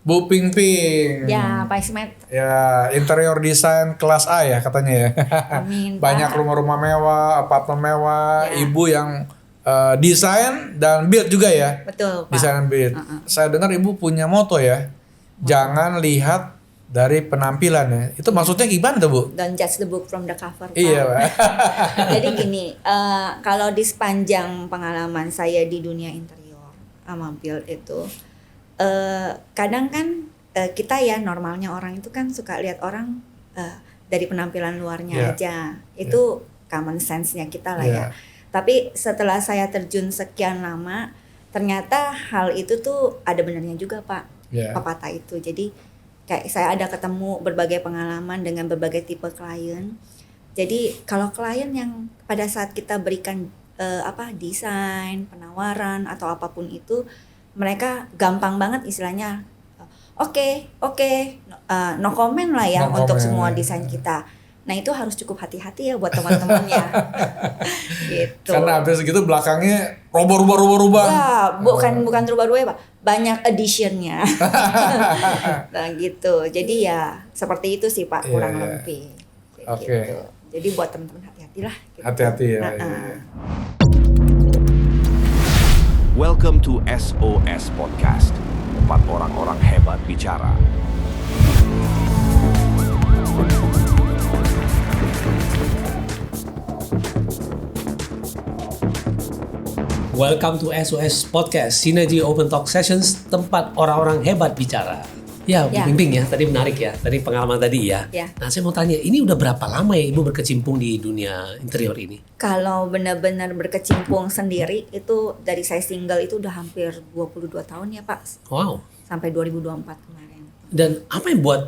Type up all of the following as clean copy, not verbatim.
Bu Ping Ping. Ya, Pak Ismet. Ya, interior design kelas A ya katanya ya. Amin, Banyak Pak. rumah-rumah mewah, apartemen mewah, Ya. ibu yang desain dan build juga ya. Betul, Pak. Desain dan build. Saya dengar ibu punya moto ya. Jangan lihat dari penampilan ya. Itu maksudnya gimana tuh Bu? Don't judge the book from the cover, Pak. Iya Pak. Jadi gini, kalau di sepanjang pengalaman saya di dunia interior sama build itu, kadang kan kita ya normalnya orang itu kan suka lihat orang dari penampilan luarnya aja. Itu common sense-nya kita lah ya. Tapi setelah saya terjun sekian lama, ternyata hal itu tuh ada benarnya juga Pak, pepatah itu. Jadi kayak saya ada ketemu berbagai pengalaman dengan berbagai tipe klien. Jadi kalau klien yang pada saat kita berikan desain, penawaran atau apapun itu, mereka gampang banget istilahnya oke, no comment lah ya untuk semua desain kita. Nah itu harus cukup hati-hati ya buat teman-temannya. Gitu. Karena habis segitu belakangnya rubah. Wah, bukan rubah-rubah ya Pak, banyak additionnya. Nah gitu, jadi ya seperti itu sih Pak, kurang lebih. Oke. Gitu. Jadi buat teman-teman hati-hatilah. Gitu. Hati-hati ya. Welcome to SOS Podcast, tempat orang-orang hebat bicara. Welcome to SOS Podcast, Synergy Open Talk Sessions, tempat orang-orang hebat bicara. Ya, Bu Ping Ping ya, tadi menarik ya, tadi pengalaman tadi ya. Nah, saya mau tanya, ini udah berapa lama ya Ibu berkecimpung di dunia interior ini? Kalau benar-benar berkecimpung sendiri, itu dari saya single itu udah hampir 22 tahun ya Pak. Wow. Sampai 2024 kemarin. Dan apa yang buat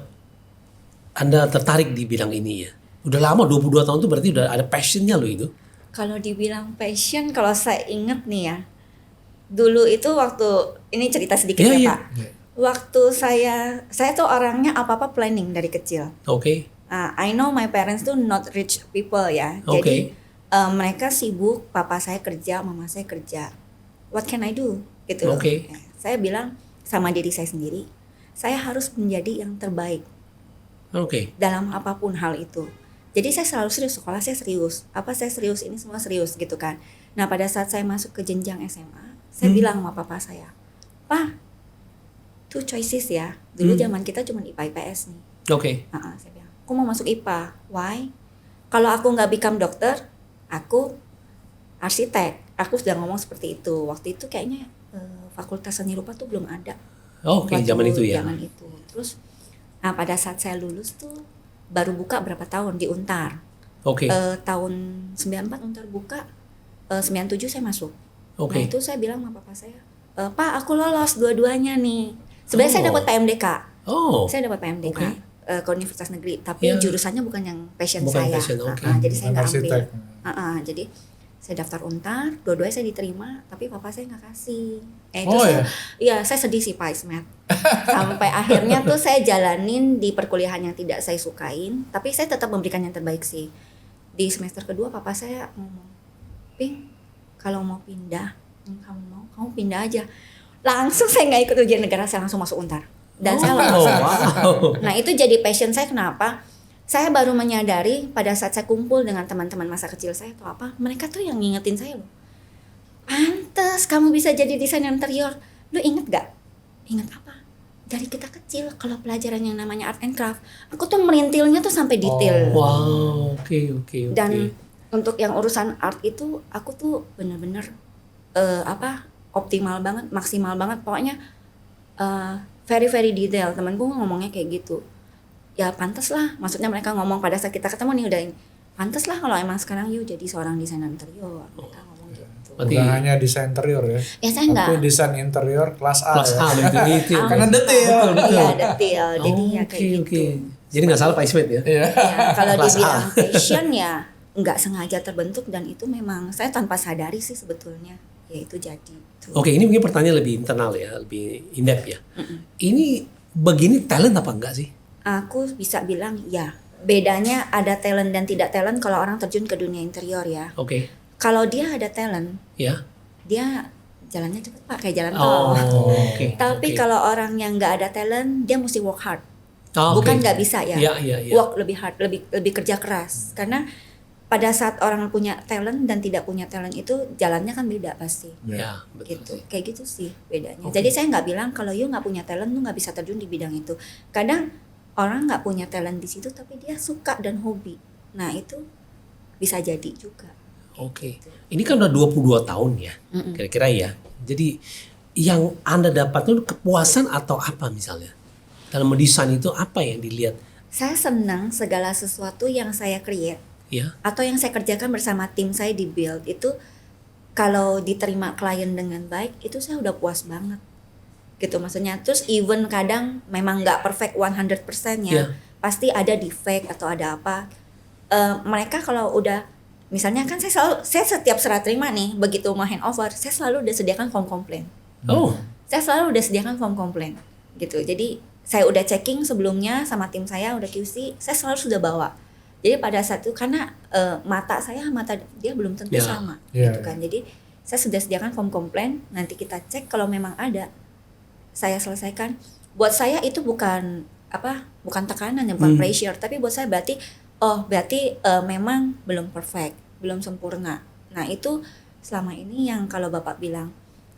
Anda tertarik di bidang ini ya? Udah lama, 22 tahun itu berarti udah ada passionnya loh itu. Kalau dibilang passion, kalau saya ingat nih ya, dulu itu waktu, ini cerita sedikit ya Pak. Waktu saya tuh orangnya apa-apa planning dari kecil. Oke. I know my parents tuh not rich people ya. Jadi mereka sibuk, papa saya kerja, mama saya kerja. What can I do? Gitu loh. Saya bilang sama diri saya sendiri, saya harus menjadi yang terbaik. Dalam apapun hal itu. Jadi saya selalu serius, sekolah saya serius. Apa saya serius, ini semua serius gitu kan. Nah pada saat saya masuk ke jenjang SMA, saya bilang sama papa saya, "Pa, two choices ya. Dulu zaman kita cuma IPA IPS nih." Saya bilang, "Aku mau masuk IPA. Why? Kalau aku nggak become dokter, aku arsitek." Aku sudah ngomong seperti itu. Waktu itu kayaknya fakultas seni rupa tuh belum ada. Zaman itu ya. Zaman itu. Terus, nah pada saat saya lulus tuh baru buka berapa tahun di Untar. Tahun 94 Untar buka, 97 saya masuk. Nah itu saya bilang sama papa saya, "Pak, aku lolos dua-duanya nih." Sebenarnya saya dapat PMDK. Saya dapat PMDK ke Universitas Negeri, tapi jurusannya bukan yang passion saya. Jadi saya nggak ambil. Jadi saya daftar Untar, dua-duanya saya diterima, tapi papa saya nggak kasih. Saya sedih sih Pak Ismet. Sampai akhirnya tuh saya jalanin di perkuliahan yang tidak saya sukain, tapi saya tetap memberikan yang terbaik sih. Di semester kedua papa saya ngomong, "Ping, kalau mau pindah, kamu pindah aja." Langsung saya nggak ikut ujian negara, saya langsung masuk Untar. Dan saya langsung. Nah itu jadi passion saya. Kenapa? Saya baru menyadari pada saat saya kumpul dengan teman-teman masa kecil saya atau apa, mereka tuh yang ngingetin saya loh. "Pantes kamu bisa jadi desainer interior." Lu inget gak? Inget apa? Dari kita kecil kalau pelajaran yang namanya art and craft, aku tuh merintilnya tuh sampai detail. Oke. Dan untuk yang urusan art itu aku tuh bener-bener optimal banget, maksimal banget. Pokoknya very very detail. Temanku ngomongnya kayak gitu. Ya pantas lah, maksudnya mereka ngomong pada saat kita ketemu nih udah pantas lah kalau emang sekarang you jadi seorang desainer interior. Mereka ngomong gitu. Bukan hanya desain interior ya. Ya saya enggak. Tapi desain interior kelas A. Itu. Karena detail. Iya detail. Jadi ya kayak gitu. Jadi nggak salah Pak Ismet ya? Ya kalau dibilang passion ya nggak sengaja terbentuk, dan itu memang saya tanpa sadari sih sebetulnya. Ya itu jadi. Ini mungkin pertanyaan lebih internal ya, lebih in-depth ya. Ini begini talent apa enggak sih? Aku bisa bilang ya, bedanya ada talent dan tidak talent kalau orang terjun ke dunia interior ya. Kalau dia ada talent, dia jalannya cepet Pak, kayak jalan tol. Tapi kalau orang yang nggak ada talent, dia mesti work hard. Bukan nggak bisa ya. Work lebih hard, lebih kerja keras. Karena pada saat orang punya talent dan tidak punya talent itu jalannya kan beda pasti. Betul. Gitu. Kayak gitu sih bedanya. Jadi saya nggak bilang kalau you nggak punya talent, lu nggak bisa terjun di bidang itu. Kadang orang nggak punya talent di situ tapi dia suka dan hobi. Nah itu bisa jadi juga. Gitu. Ini kan udah 22 tahun ya, kira-kira ya. Jadi yang Anda dapat itu kepuasan atau apa misalnya? Dalam mendesain itu apa yang dilihat? Saya senang segala sesuatu yang saya create. Atau yang saya kerjakan bersama tim saya di build itu kalau diterima klien dengan baik itu saya udah puas banget gitu maksudnya. Terus even kadang memang nggak perfect 100% ya, pasti ada defect atau ada apa. Mereka kalau udah misalnya kan saya setiap serah terima nih begitu mau handover saya selalu udah sediakan form komplain. Saya selalu udah sediakan form komplain gitu. Jadi saya udah checking sebelumnya sama tim saya udah QC, saya selalu sudah bawa. Jadi pada saat itu karena mata dia belum tentu sama gitu kan. Jadi saya sudah sediakan form komplain, nanti kita cek kalau memang ada saya selesaikan. Buat saya itu bukan tekanan ya, bukan pressure, tapi buat saya berarti memang belum perfect, belum sempurna. Nah, itu selama ini yang kalau Bapak bilang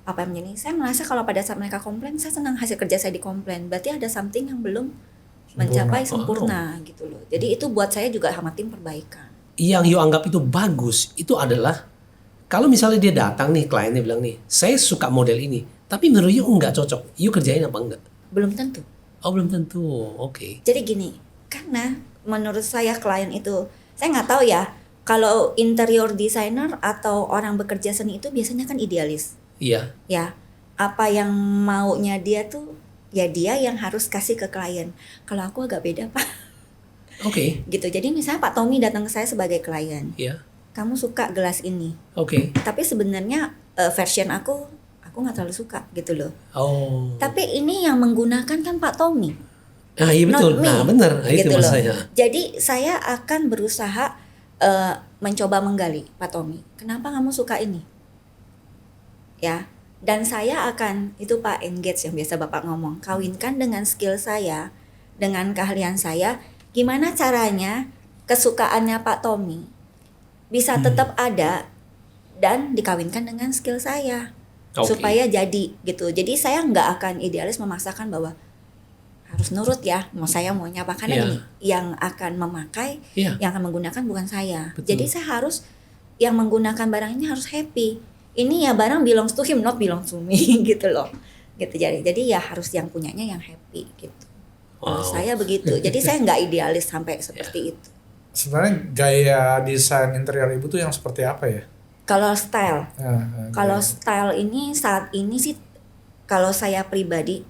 apa yang menjadi saya merasa kalau pada saat mereka komplain, saya senang hasil kerja saya dikomplain. Berarti ada something yang belum mencapai sempurna gitu loh. Jadi itu buat saya juga sama tim perbaikan. Yang you anggap itu bagus itu adalah kalau misalnya dia datang nih kliennya bilang nih, saya suka model ini, tapi menurut you enggak cocok, you kerjain apa enggak? Belum tentu. Belum tentu. Jadi gini, karena menurut saya klien itu, saya nggak tahu ya, kalau interior designer atau orang bekerja seni itu biasanya kan idealis. Ya, apa yang maunya dia tuh ya dia yang harus kasih ke klien. Kalau aku agak beda Pak. Gitu. Jadi misalnya Pak Tommy datang ke saya sebagai klien. Kamu suka gelas ini. Tapi sebenarnya version aku nggak terlalu suka gitu loh. Tapi ini yang menggunakan kan Pak Tommy. Iya betul. Nah benar. Gitu itu loh. Saya. Jadi saya akan berusaha mencoba menggali Pak Tommy. Kenapa kamu suka ini? Ya. Dan saya akan, itu Pak engage yang biasa Bapak ngomong, kawinkan dengan skill saya, dengan keahlian saya, gimana caranya kesukaannya Pak Tommy bisa tetap ada dan dikawinkan dengan skill saya. Supaya jadi gitu. Jadi saya nggak akan idealis memaksakan bahwa harus nurut ya, saya maunya apa, karena ini yang akan memakai, yang akan menggunakan bukan saya. Jadi saya harus, yang menggunakan barang ini harus happy. Ini ya barang belongs to him, not belongs to me gitu loh. Gitu jadi ya harus yang punyanya yang happy gitu. Saya begitu. Jadi saya nggak idealis sampai seperti itu. Sebenarnya gaya desain interior Ibu tuh yang seperti apa ya? Kalau style. Kalau style ini saat ini sih kalau saya pribadi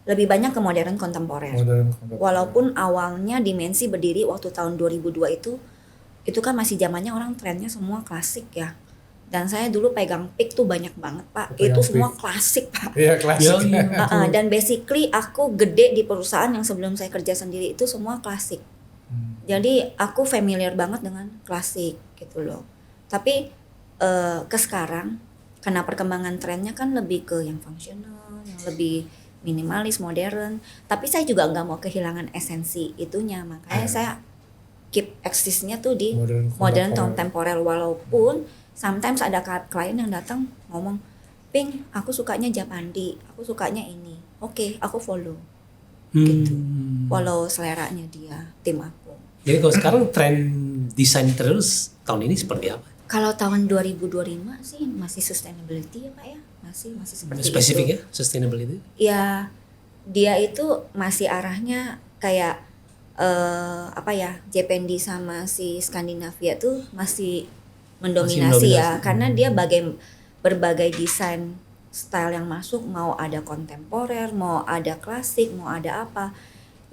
lebih banyak ke modern kontemporer. Walaupun awalnya Dimensi berdiri waktu tahun 2002 itu kan masih zamannya orang trennya semua klasik ya. Dan saya dulu pegang Peak tuh banyak banget Pak. Itu semua klasik Pak. Iya klasik. Dan basically aku gede di perusahaan yang sebelum saya kerja sendiri itu semua klasik. Jadi aku familiar banget dengan klasik gitu loh. Tapi ke sekarang karena perkembangan trennya kan lebih ke yang fungsional, yang lebih minimalis, modern. Tapi saya juga nggak mau kehilangan esensi itunya. Makanya saya keep exist-nya tuh di modern contemporary. Walaupun sometimes ada klien yang datang ngomong, Ping, aku sukanya Japandi, aku sukanya ini. Oke, aku follow. Gitu. Walau seleranya dia, tim aku. Jadi kalau sekarang tren desain terus tahun ini seperti apa? Kalau tahun 2025 sih masih sustainability ya Pak ya. Masih seperti spesifik itu. Ya, sustainability? Ya, dia itu masih arahnya kayak Japandi sama si Skandinavia tuh masih mendominasi ya, karena dia berbagai desain style yang masuk, mau ada kontemporer, mau ada klasik, mau ada apa.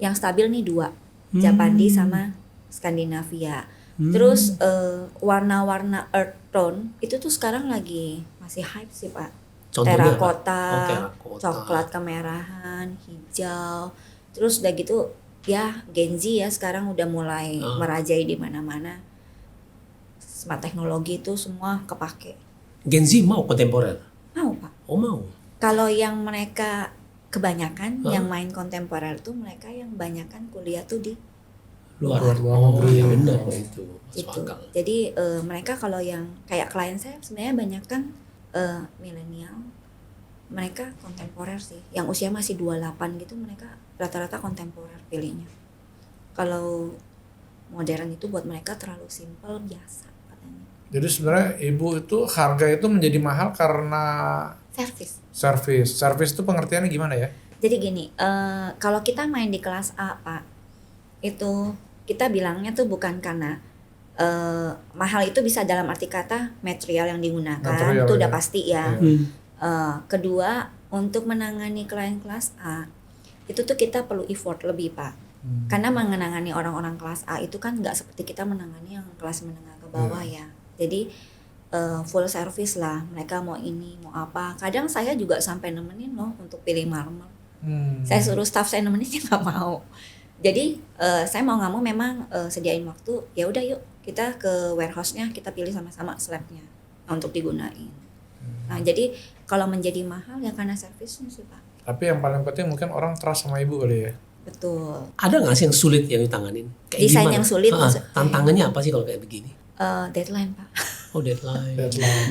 Yang stabil nih dua, Japandi sama Skandinavia. Terus warna-warna earth tone itu tuh sekarang lagi masih hype sih Pak. Terakota, coklat kemerahan, hijau. Terus udah gitu ya Gen Z ya sekarang udah mulai merajai di mana-mana. Smart teknologi itu semua kepake. Gen Z mau kontemporer? Mau Pak. Oh mau. Kalau yang mereka kebanyakan yang main kontemporer tuh mereka yang banyakan kuliah tuh di luar negeri. Oh iya benar itu. Gitu. Jadi mereka kalau yang kayak klien saya sebenarnya banyak kan milenial, mereka kontemporer sih. Yang usia masih 28 gitu mereka rata-rata kontemporer pilihnya. Kalau modern itu buat mereka terlalu simple biasa katanya. Jadi sebenarnya ibu itu harga itu menjadi mahal karena Service itu pengertiannya gimana ya? Jadi gini, kalau kita main di kelas A Pak, itu kita bilangnya tuh bukan karena mahal itu bisa dalam arti kata material yang digunakan, itu udah pasti ya. Kedua, untuk menangani klien kelas A, itu tuh kita perlu effort lebih Pak. Karena menangani orang-orang kelas A itu kan nggak seperti kita menangani yang kelas menengah ke bawah ya. Jadi full service lah, mereka mau ini mau apa. Kadang saya juga sampai nemenin loh untuk pilih marmer. Saya suruh staff saya nemenin dia nggak mau. Jadi saya mau nggak mau memang sediain waktu. Ya udah yuk kita ke warehouse-nya, kita pilih sama-sama slab-nya untuk digunain. Nah jadi kalau menjadi mahal ya karena servisnya sih Pak. Tapi yang paling penting mungkin orang trust sama ibu kali ya. Betul. Ada nggak sih yang sulit yang ditanganin? Desain yang sulit. Tantangannya apa sih kalau kayak begini? Deadline Pak. Oh deadline.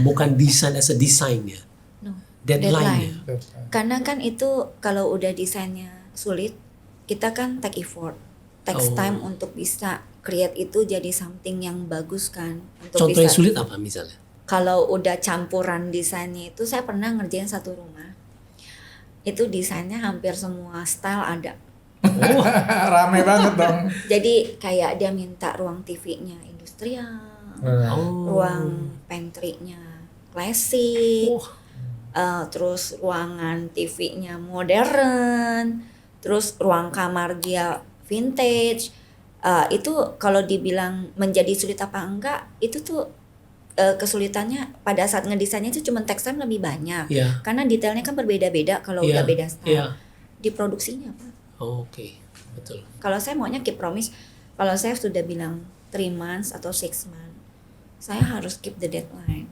Bukan desain as a design ya? No. Deadline. Karena kan itu kalau udah desainnya sulit, kita kan take effort, takes time untuk bisa create itu jadi something yang bagus kan. Untuk contoh yang bisa, sulit apa misalnya? Kalau udah campuran desainnya itu, saya pernah ngerjain satu rumah. Itu desainnya hampir semua style ada. Oh, rame banget dong. Jadi kayak dia minta ruang TV-nya industrial. Ruang pantry-nya klasik, terus ruangan TV-nya modern, terus ruang kamar dia vintage. Itu kalau dibilang menjadi sulit apa enggak, itu tuh kesulitannya pada saat ngedesainnya itu cuma text time lebih banyak, karena detailnya kan berbeda-beda kalau udah beda style. Di produksinya apa? Oke, betul. Kalau saya maunya keep promise, kalau saya sudah bilang 3 months atau 6 months. Saya harus keep the deadline.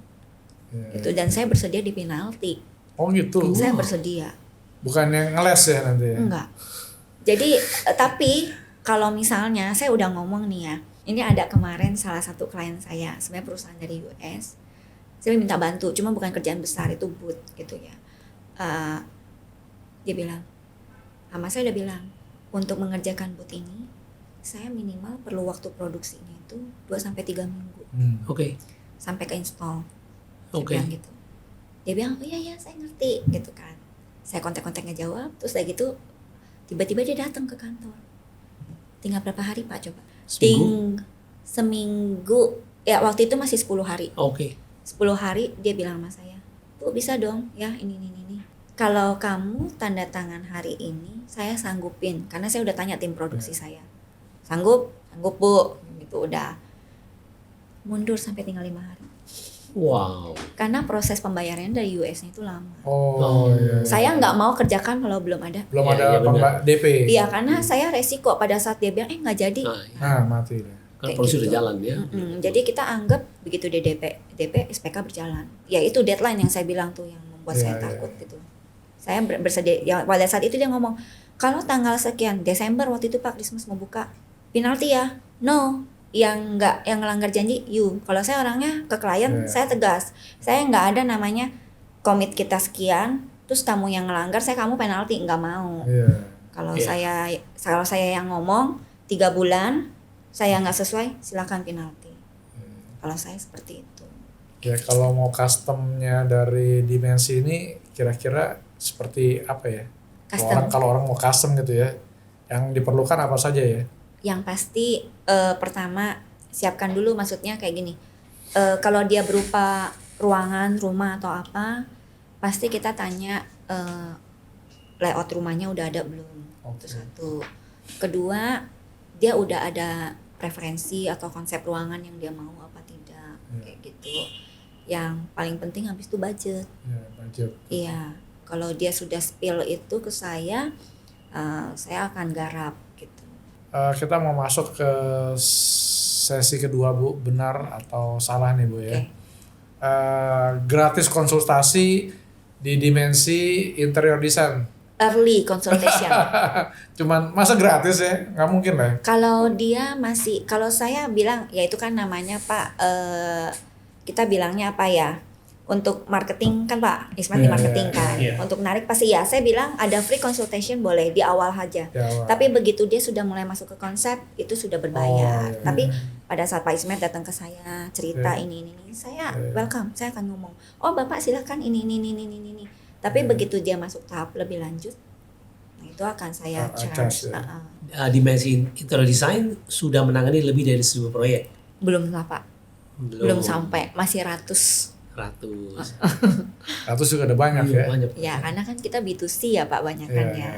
Itu dan saya bersedia di penalti. Oh gitu. Saya bersedia. Bukan yang ngeles ya nanti ya. Enggak. Jadi tapi kalau misalnya saya udah ngomong nih ya. Ini ada kemarin salah satu klien saya, sebenarnya perusahaan dari US. Saya minta bantu, cuma bukan kerjaan besar, itu booth gitu ya. Dia bilang, sama saya udah bilang, untuk mengerjakan booth ini saya minimal perlu waktu produksinya itu 2-3 minggu. Oke. Sampai ke install. Oke. Gitu. Dia bilang, oh iya saya ngerti gitu kan. Saya kontak-kontak ngejawab, terus udah gitu tiba-tiba dia datang ke kantor. Tinggal berapa hari Pak coba? Seminggu. Ya waktu itu masih 10 hari. Oke. 10 hari dia bilang sama saya, Bu bisa dong ya ini. Kalau kamu tanda tangan hari ini, saya sanggupin. Karena saya udah tanya tim produksi saya. Sanggup Bu, gitu udah. Mundur sampai tinggal 5 hari. Wow. Karena proses pembayarannya dari US-nya itu lama. Iya. Saya nggak mau kerjakan kalau belum ada. Belum ada DP. Iya, karena saya resiko pada saat dia bilang nggak jadi. Mati deh. Kan proses udah jalan ya. Jadi kita anggap begitu dia DP SPK berjalan. Ya itu deadline yang saya bilang tuh yang membuat saya takut gitu. Saya bersedia. Ya pada saat itu dia ngomong, kalau tanggal sekian Desember waktu itu Pak Christmas mau buka, penalti ya. No. Yang ngelanggar janji kalau saya orangnya ke klien saya tegas, saya nggak ada namanya komit kita sekian terus kamu yang ngelanggar kamu penalti, nggak mau. Kalau saya yang ngomong 3 bulan saya nggak sesuai silakan penalti. Kalau saya seperti itu. Ya kalau mau customnya dari dimensi ini kira-kira seperti apa ya? Kalau orang mau custom gitu ya, yang diperlukan apa saja ya? Yang pasti pertama siapkan dulu, maksudnya kayak gini, kalau dia berupa ruangan, rumah atau apa, pasti kita tanya layout rumahnya udah ada belum. Itu satu. Kedua, dia udah ada preferensi atau konsep ruangan yang dia mau apa tidak, kayak gitu. Yang paling penting habis itu budget. Budget. Iya, kalau dia sudah spill itu ke saya akan garap. Kita mau masuk ke sesi kedua Bu, benar atau salah nih Bu ya. gratis konsultasi di dimensi interior design. Early consultation. Cuman masa gratis ya? Nggak mungkin lah. Kalau dia masih, kalau saya bilang ya itu kan namanya Pak, kita bilangnya apa ya? Untuk marketing kan Pak, Ismat di marketing kan. Untuk narik pasti ya, saya bilang ada free consultation boleh di awal aja. Tapi begitu dia sudah mulai masuk ke konsep itu sudah berbayar. Tapi pada saat Pak Ismat datang ke saya cerita ini, saya welcome, saya akan ngomong, oh Bapak silakan ini. Tapi begitu dia masuk tahap lebih lanjut, nah itu akan saya charge. Dimensi interior design sudah menangani lebih dari 1.000 proyek. Belum lah Pak, belum sampai, masih ratus juga ada banyak ya. Ya karena kan kita B2C ya Pak banyakannya.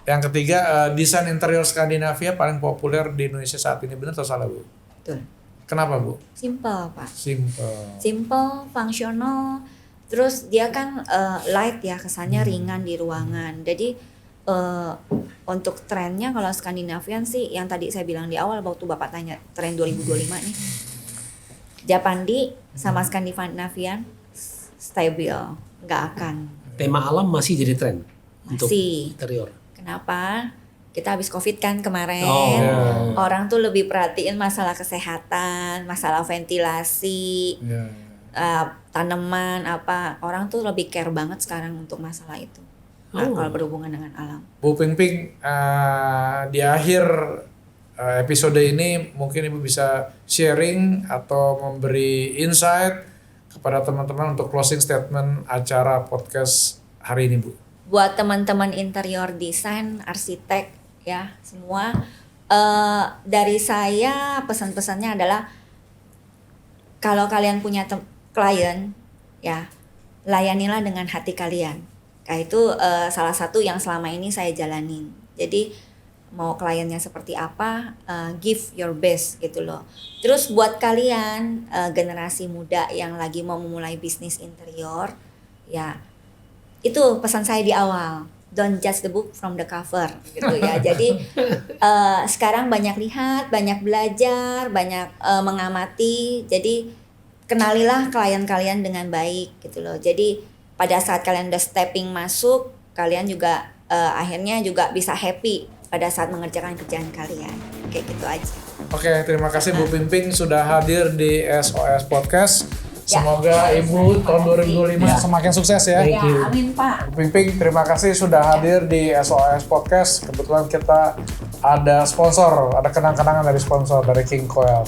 Yang ketiga, desain interior Skandinavia paling populer di Indonesia saat ini, benar atau salah Bu? Betul. Kenapa Bu? Simple Pak. Simple, fungsional. Terus dia kan light ya, kesannya ringan di ruangan. Jadi untuk trennya kalau Skandinavian sih yang tadi saya bilang di awal waktu Bapak tanya tren 2025 nih. Japandi sama Skandinavian stabil, nggak akan. Tema alam masih jadi tren untuk interior. Kenapa? Kita habis COVID kan kemarin, orang tuh lebih perhatiin masalah kesehatan, masalah ventilasi, tanaman apa. Orang tuh lebih care banget sekarang untuk masalah itu. Kalau berhubungan dengan alam. Bu Ping Ping, di akhir episode ini mungkin Ibu bisa sharing atau memberi insight kepada teman-teman untuk closing statement acara podcast hari ini Bu. Buat teman-teman interior design, arsitek ya semua, dari saya pesan-pesannya adalah kalau kalian punya klien ya layanilah dengan hati kalian. Nah itu salah satu yang selama ini saya jalanin. Jadi mau kliennya seperti apa, give your best gitu loh. Terus buat kalian generasi muda yang lagi mau memulai bisnis interior, ya itu pesan saya di awal, don't judge the book from the cover gitu ya. Jadi sekarang banyak lihat, banyak belajar, banyak mengamati. Jadi kenalilah klien kalian dengan baik gitu loh. Jadi pada saat kalian udah stepping masuk, kalian juga akhirnya juga bisa happy pada saat mengerjakan kerjaan kalian. Kayak gitu aja. Oke, terima kasih Bu Ping Ping sudah hadir di SOS Podcast. Semoga Ibu tahun 2025 semakin sukses ya. Amin Pak. Bu Ping Ping, terima kasih sudah hadir di SOS Podcast. Kebetulan kita ada sponsor, ada kenang-kenangan dari sponsor dari King Coil.